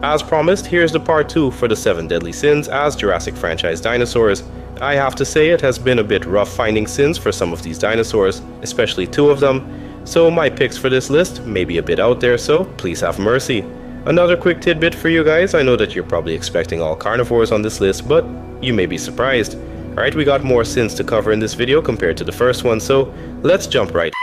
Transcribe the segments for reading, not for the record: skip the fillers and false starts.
As promised, here's the part 2 for the 7 deadly sins as Jurassic franchise dinosaurs. I have to say it has been a bit rough finding sins for some of these dinosaurs, especially 2 of them, so my picks for this list may be a bit out there, so please have mercy. Another quick tidbit for you guys, I know that you're probably expecting all carnivores on this list, but you may be surprised. Alright, we got more sins to cover in this video compared to the first one, so let's jump right.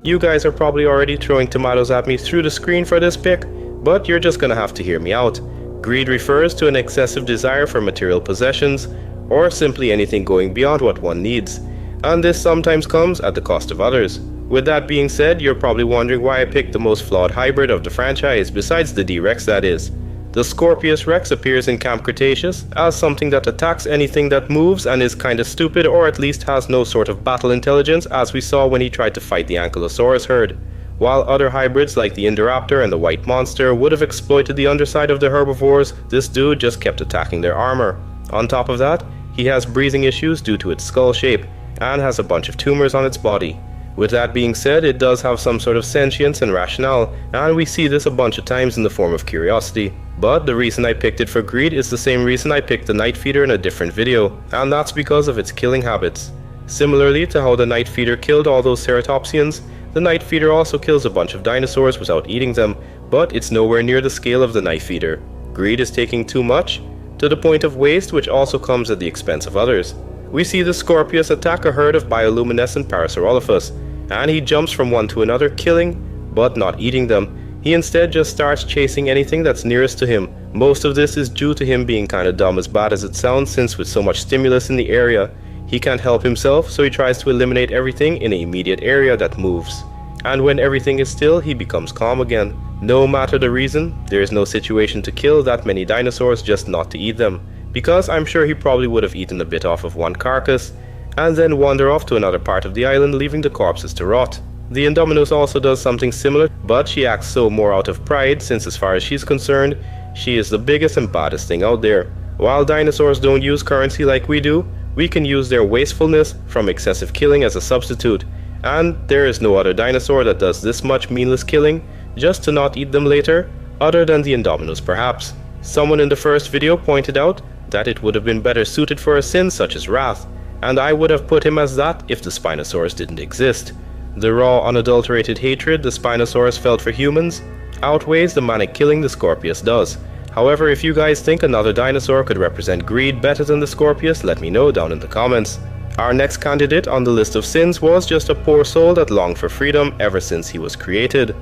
You guys are probably already throwing tomatoes at me through the screen for this pick, but you're just gonna have to hear me out. Greed refers to an excessive desire for material possessions, or simply anything going beyond what one needs, and this sometimes comes at the cost of others. With that being said, you're probably wondering why I picked the most flawed hybrid of the franchise, besides the D-Rex that is. The Scorpius Rex appears in Camp Cretaceous as something that attacks anything that moves and is kinda stupid, or at least has no sort of battle intelligence, as we saw when he tried to fight the Ankylosaurus herd. While other hybrids like the Indoraptor and the White Monster would have exploited the underside of the herbivores, this dude just kept attacking their armor. On top of that, he has breathing issues due to its skull shape, and has a bunch of tumors on its body. With that being said, it does have some sort of sentience and rationale, and we see this a bunch of times in the form of curiosity. But the reason I picked it for greed is the same reason I picked the Night Feeder in a different video, and that's because of its killing habits. Similarly to how the Night Feeder killed all those ceratopsians, the Night Feeder also kills a bunch of dinosaurs without eating them, but it's nowhere near the scale of the Night Feeder. Greed is taking too much, to the point of waste, which also comes at the expense of others. We see the Scorpius attack a herd of bioluminescent Parasaurolophus, and he jumps from one to another, killing, but not eating them. He instead just starts chasing anything that's nearest to him. Most of this is due to him being kinda dumb, as bad as it sounds, since with so much stimulus in the area, he can't help himself, so he tries to eliminate everything in an immediate area that moves. And when everything is still, he becomes calm again. No matter the reason, there is no situation to kill that many dinosaurs just not to eat them, because I'm sure he probably would have eaten a bit off of one carcass, and then wander off to another part of the island, leaving the corpses to rot. The Indominus also does something similar, but she acts so more out of pride, since as far as she's concerned, she is the biggest and baddest thing out there. While dinosaurs don't use currency like we do, we can use their wastefulness from excessive killing as a substitute, and there is no other dinosaur that does this much meaningless killing just to not eat them later, other than the Indominus perhaps. Someone in the first video pointed out that it would have been better suited for a sin such as wrath, and I would have put him as that if the Spinosaurus didn't exist. The raw, unadulterated hatred the Spinosaurus felt for humans outweighs the manic killing the Scorpius does. However, if you guys think another dinosaur could represent greed better than the Scorpius, let me know down in the comments. Our next candidate on the list of sins was just a poor soul that longed for freedom ever since he was created.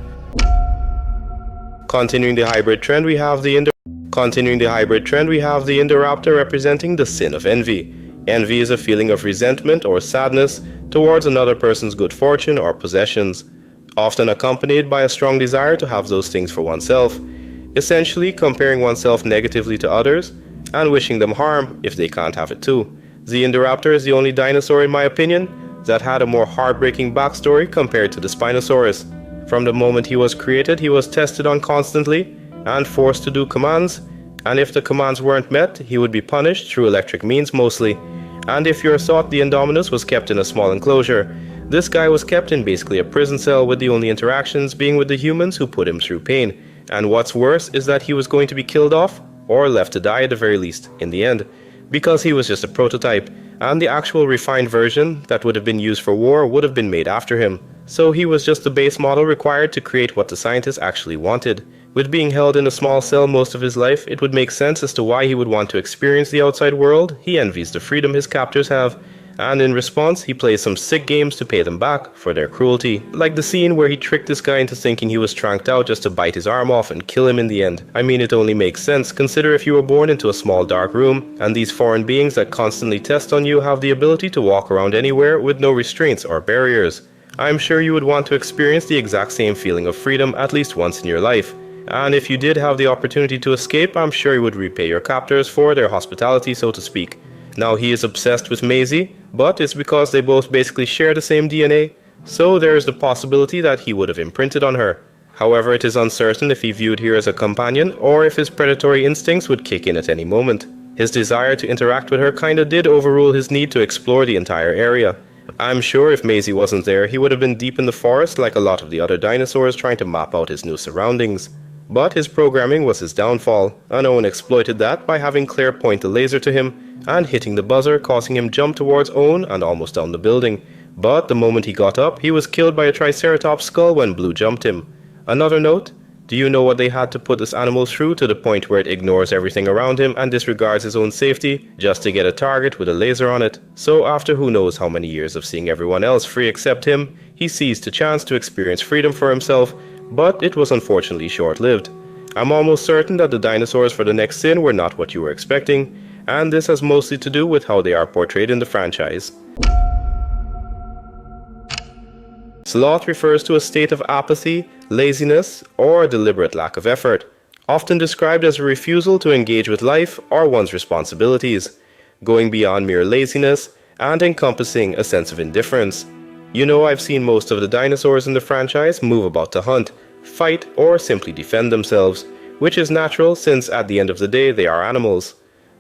Continuing the hybrid trend, we have the Indoraptor representing the sin of envy. Envy is a feeling of resentment or sadness towards another person's good fortune or possessions, often accompanied by a strong desire to have those things for oneself, essentially comparing oneself negatively to others and wishing them harm if they can't have it too. The Indoraptor is the only dinosaur, in my opinion, that had a more heartbreaking backstory compared to the Spinosaurus. From the moment he was created, he was tested on constantly and forced to do commands, and if the commands weren't met, he would be punished through electric means mostly. And if you're thought, the Indominus was kept in a small enclosure. This guy was kept in basically a prison cell, with the only interactions being with the humans who put him through pain. And what's worse is that he was going to be killed off, or left to die at the very least, in the end, because he was just a prototype, and the actual refined version that would have been used for war would have been made after him. So he was just the base model required to create what the scientists actually wanted. With being held in a small cell most of his life, it would make sense as to why he would want to experience the outside world. He envies the freedom his captors have, and in response he plays some sick games to pay them back for their cruelty. Like the scene where he tricked this guy into thinking he was tranked out just to bite his arm off and kill him in the end. I mean, it only makes sense. Consider if you were born into a small dark room, and these foreign beings that constantly test on you have the ability to walk around anywhere with no restraints or barriers. I'm sure you would want to experience the exact same feeling of freedom at least once in your life. And if you did have the opportunity to escape, I'm sure you would repay your captors for their hospitality, so to speak. Now, he is obsessed with Maisie, but it's because they both basically share the same DNA, so there is the possibility that he would have imprinted on her. However, it is uncertain if he viewed her as a companion, or if his predatory instincts would kick in at any moment. His desire to interact with her kinda did overrule his need to explore the entire area. I'm sure if Maisie wasn't there, he would have been deep in the forest like a lot of the other dinosaurs trying to map out his new surroundings. But his programming was his downfall, and Owen exploited that by having Claire point the laser to him and hitting the buzzer, causing him jump towards Owen and almost down the building. But the moment he got up, he was killed by a Triceratops skull when Blue jumped him. Another note, do you know what they had to put this animal through to the point where it ignores everything around him and disregards his own safety just to get a target with a laser on it? So after who knows how many years of seeing everyone else free except him, he seized the chance to experience freedom for himself, but it was unfortunately short-lived. I'm almost certain that the dinosaurs for the next sin were not what you were expecting, and this has mostly to do with how they are portrayed in the franchise. Sloth refers to a state of apathy, laziness, or a deliberate lack of effort, often described as a refusal to engage with life or one's responsibilities, going beyond mere laziness and encompassing a sense of indifference. You know, I've seen most of the dinosaurs in the franchise move about to hunt, fight, or simply defend themselves, which is natural since at the end of the day they are animals.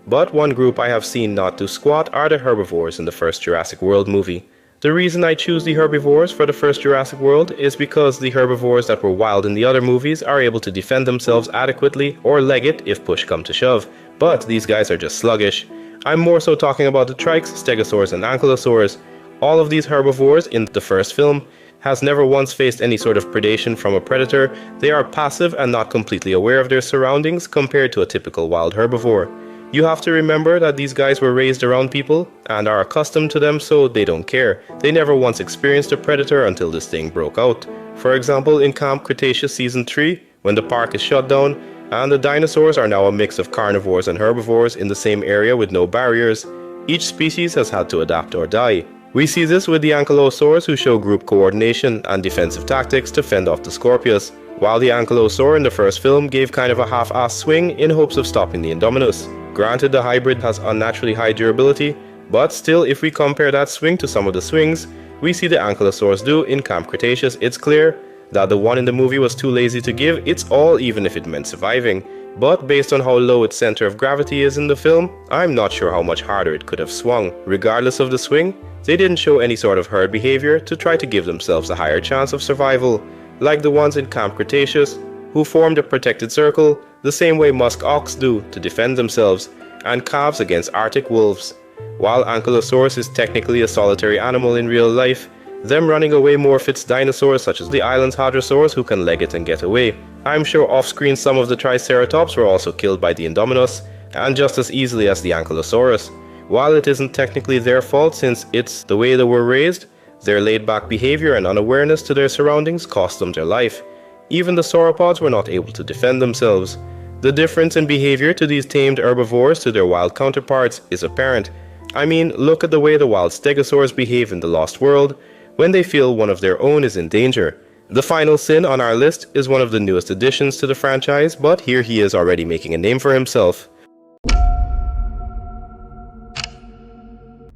But one group I have seen not do squat are the herbivores in the first Jurassic World movie. The reason I choose the herbivores for the first Jurassic World is because the herbivores that were wild in the other movies are able to defend themselves adequately or leg it if push come to shove, but these guys are just sluggish. I'm more so talking about the trikes, stegosaurs and ankylosaurs. All of these herbivores in the first film has never once faced any sort of predation from a predator. They are passive and not completely aware of their surroundings compared to a typical wild herbivore. You have to remember that these guys were raised around people and are accustomed to them, so they don't care. They never once experienced a predator until this thing broke out. For example, in Camp Cretaceous Season 3, when the park is shut down, and the dinosaurs are now a mix of carnivores and herbivores in the same area with no barriers, each species has had to adapt or die. We see this with the ankylosaurs, who show group coordination and defensive tactics to fend off the Scorpius, while the ankylosaur in the first film gave kind of a half-assed swing in hopes of stopping the Indominus. Granted, the hybrid has unnaturally high durability, but still, if we compare that swing to some of the swings we see the ankylosaurs do in Camp Cretaceous, it's clear that the one in the movie was too lazy to give its all, even if it meant surviving. But based on how low its center of gravity is in the film, I'm not sure how much harder it could have swung. Regardless of the swing, they didn't show any sort of herd behavior to try to give themselves a higher chance of survival, like the ones in Camp Cretaceous, who formed a protected circle the same way musk ox do to defend themselves, and calves against Arctic wolves. While Ankylosaurus is technically a solitary animal in real life, them running away more fits dinosaurs such as the island's hadrosaurs who can leg it and get away. I'm sure off-screen some of the Triceratops were also killed by the Indominus, and just as easily as the Ankylosaurus. While it isn't technically their fault since it's the way they were raised, their laid-back behavior and unawareness to their surroundings cost them their life. Even the sauropods were not able to defend themselves. The difference in behavior to these tamed herbivores to their wild counterparts is apparent. I mean, look at the way the wild stegosaurs behave in the Lost World when they feel one of their own is in danger. The final sin on our list is one of the newest additions to the franchise, but here he is already making a name for himself.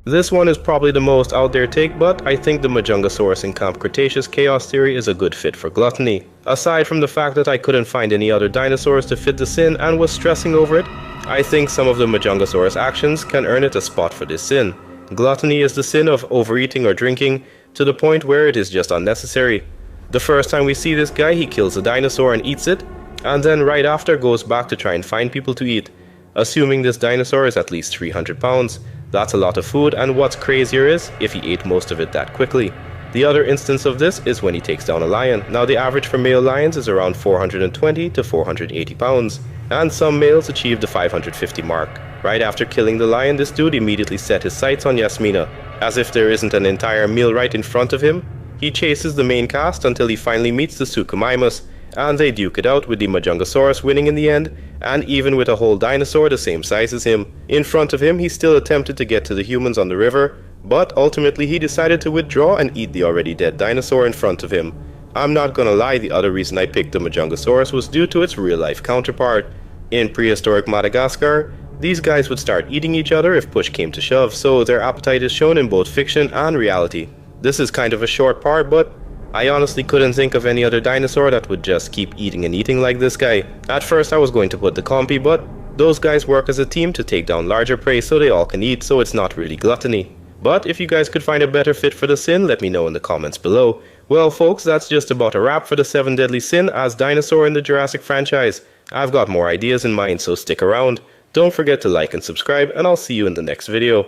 This one is probably the most out there take, but I think the Majungasaurus in Camp Cretaceous Chaos Theory is a good fit for gluttony. Aside from the fact that I couldn't find any other dinosaurs to fit the sin and was stressing over it, I think some of the Majungasaurus actions can earn it a spot for this sin. Gluttony is the sin of overeating or drinking to the point where it is just unnecessary. The first time we see this guy, he kills a dinosaur and eats it, and then right after goes back to try and find people to eat. Assuming this dinosaur is at least 300 pounds, that's a lot of food, and what's crazier is if he ate most of it that quickly. The other instance of this is when he takes down a lion. Now the average for male lions is around 420 to 480 pounds, and some males achieve the 550 mark. Right after killing the lion, this dude immediately set his sights on Yasmina. As if there isn't an entire meal right in front of him, he chases the main cast until he finally meets the Suchomimus, and they duke it out with the Majungasaurus winning in the end, and even with a whole dinosaur the same size as him. In front of him, he still attempted to get to the humans on the river, but ultimately he decided to withdraw and eat the already dead dinosaur in front of him. I'm not gonna lie, the other reason I picked the Majungasaurus was due to its real-life counterpart. In prehistoric Madagascar, these guys would start eating each other if push came to shove, so their appetite is shown in both fiction and reality. This is kind of a short part, but I honestly couldn't think of any other dinosaur that would just keep eating and eating like this guy. At first I was going to put the Compy, but those guys work as a team to take down larger prey so they all can eat, so it's not really gluttony. But if you guys could find a better fit for the sin, let me know in the comments below. Well folks, that's just about a wrap for the 7 Deadly Sin as Dinosaur in the Jurassic franchise. I've got more ideas in mind, so stick around. Don't forget to like and subscribe, and I'll see you in the next video.